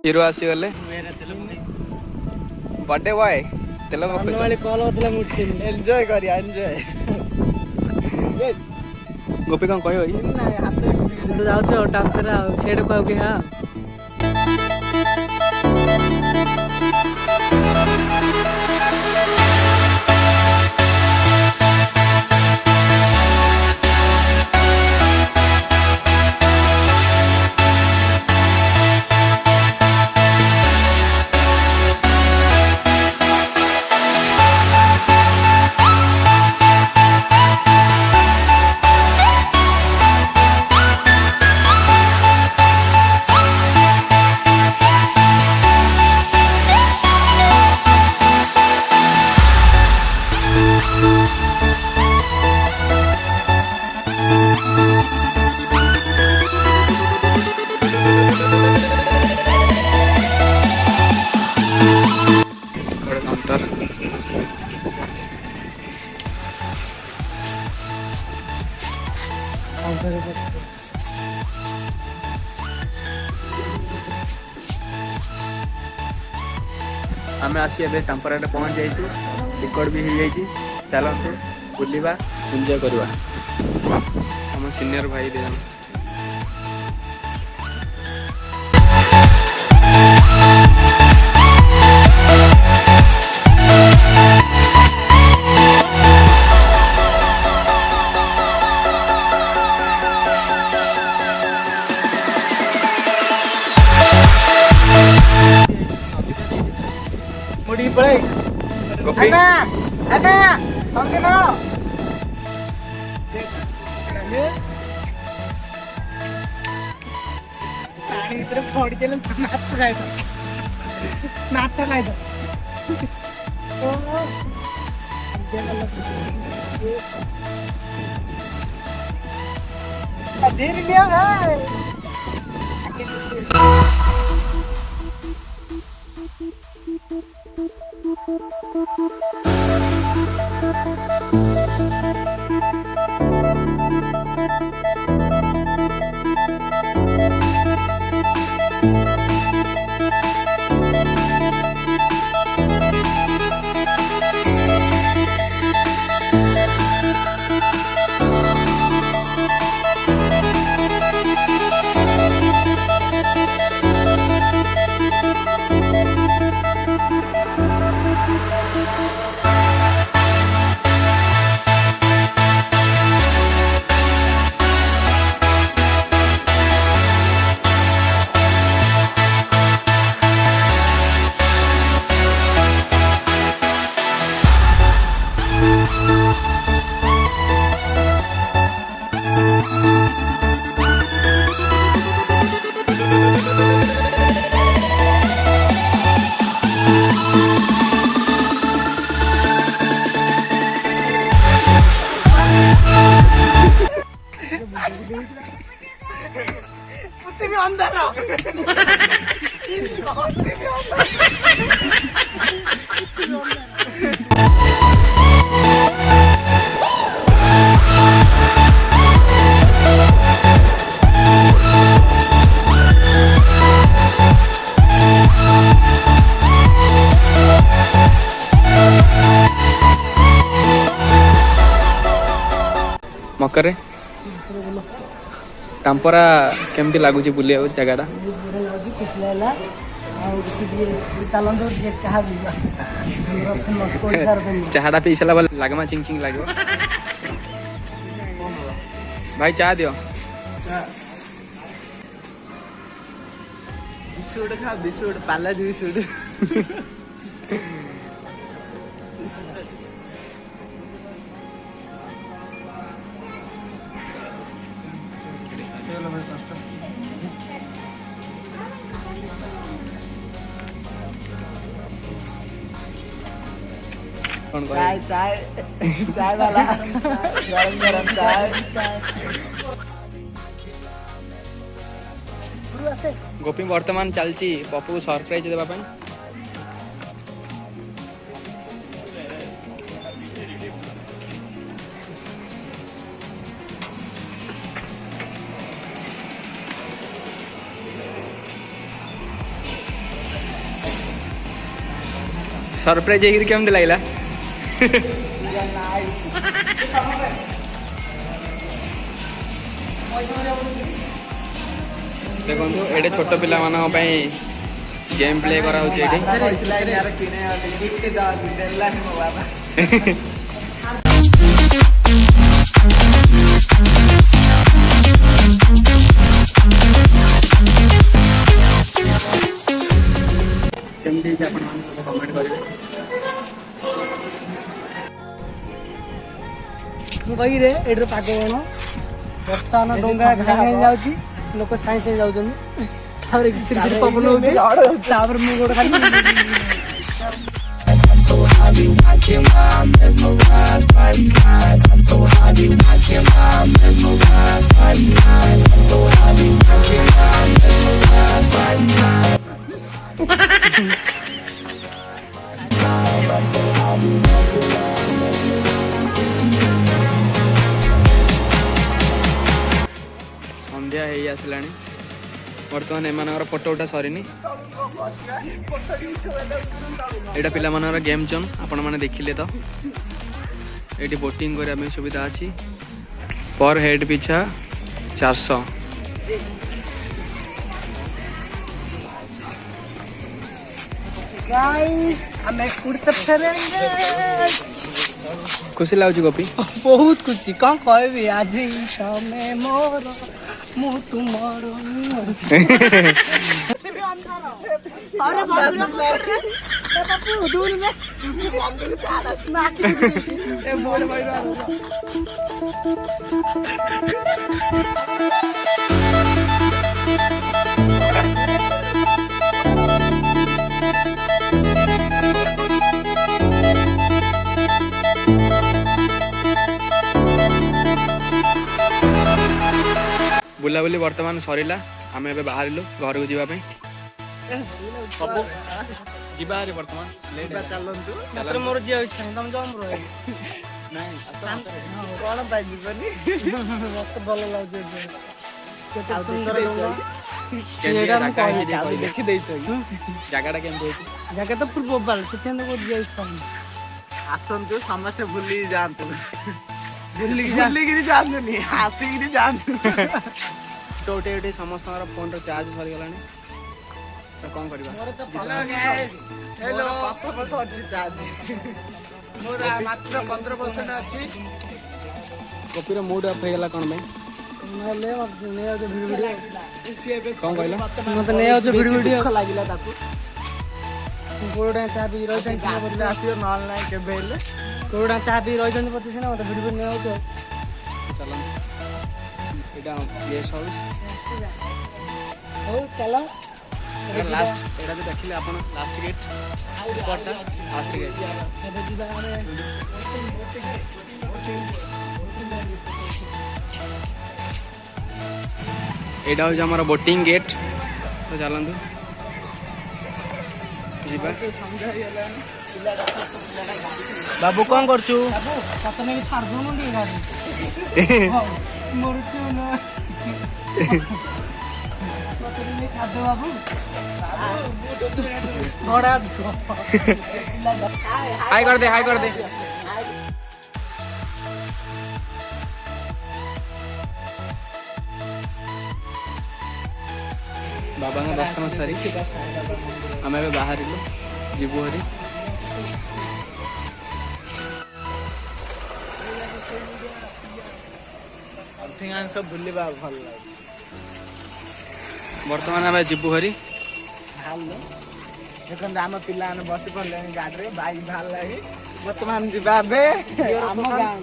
हिरो आसीगले birthday boy तेल enjoy करिया enjoy गोपी कौन कह जाऊ टांपरा सेठ कहू कि हाँ आम आसी टांपरा पहुँच जाइए टिकट भी हो जाइए चलते बुलवा एंजॉय करवा आम सीनियर भाई दे मुड़ी पड़े गोपी हमके ना पानी भीतर पड़ी देले नाच खाए तो धीरे लिया है अंदर मकर टांपरा केमती लगुच बुलिया जगह चाहटा पी सारा लगमा चिंग चिंग लगे भाई चाह दियो बिस्कुट खा बिस्कुट पाला बिस्कुट चाय चाय चाय वाला गरम गरम चाय गोपी वर्तमान चलची पप्पू को सरप्राइज देवा सरप्राइज ହେଇକିରି କେମିତି ଲାଗିଲା? ଦେଖନ୍ତୁ ଏଠି ଛୋଟ ପିଲାମାନଙ୍କ ପାଇଁ गेम प्ले करा होची एठी केमती आपण कमेंट करिवे मु कहि रे एडर पागो बनो वर्तमान डोंगा घाई जाउची लोक साइंस से जाउछन तापर सिर पवन होची तापर मु गोड खाली संध्या हे आसलानी बर्तमान एमानकर फोटो उठा सरीनी एटा पिला मानकर गेम जोन आपण माने देखिले तो एटी बोटिंग करिया में सुविधा अछि पर हेड पिछा 400 गाइस हमें कुर्ता फेरेंगे खुशी लागु गोपी बहुत खुशी कौन कहबी आज ही समय मोर मु तुमारो अरे बापू दूर में बंदूक चाला नाक ए मोर भाई बुलाबुली वर्तमान सरीला आम ए बाहर घर को जावाई सब जीवा वर्तमान मात्र मोर जिया इच्छा तुम जम रहे कौन पाई मत भल लगे सुंदर देखी जगह जगह तो पूर्व बाल से आसतु समस्ते भूली जातु भूलिकी जातुनि आसिकी जातु तो उठे समस्त फोन चार्ज सरी गला तो कौन करवा हेलो मात्र 15% अच्छी कॉपीर मूड अफ होगा कौन भाई कौन कहला मत नहीं आओ वीडियो लगिला ताकू कोड़ा चा भी रही आसियो नल ना केबे हेले कोड़ा चा भी रही पति ना मत वीडियो नहीं आओ चलो एटा गेस्ट हाउस हो चलो लास्ट एटा जो देखिले आपण लास्ट गेट कोटा लास्ट गेट अब जीवा रे एटा हो हमर बोटिंग गेट तो चलंदु जीवा बाबू कौन करछु सत नहीं छाड़ दो मुंडी गाड़ी मोर क्यों ना सत नहीं छाड़ दो बाबू बड़ा हाय कर दे बाबा का दर्शन सारी आम ए बाहर जीवु हरी सब बुलवा भल बर्तमान आम जीवु हरी देखो आम पिला बसी पड़े गाड़ी बाइक भल लगी बर्तमान जीवा आम गाँव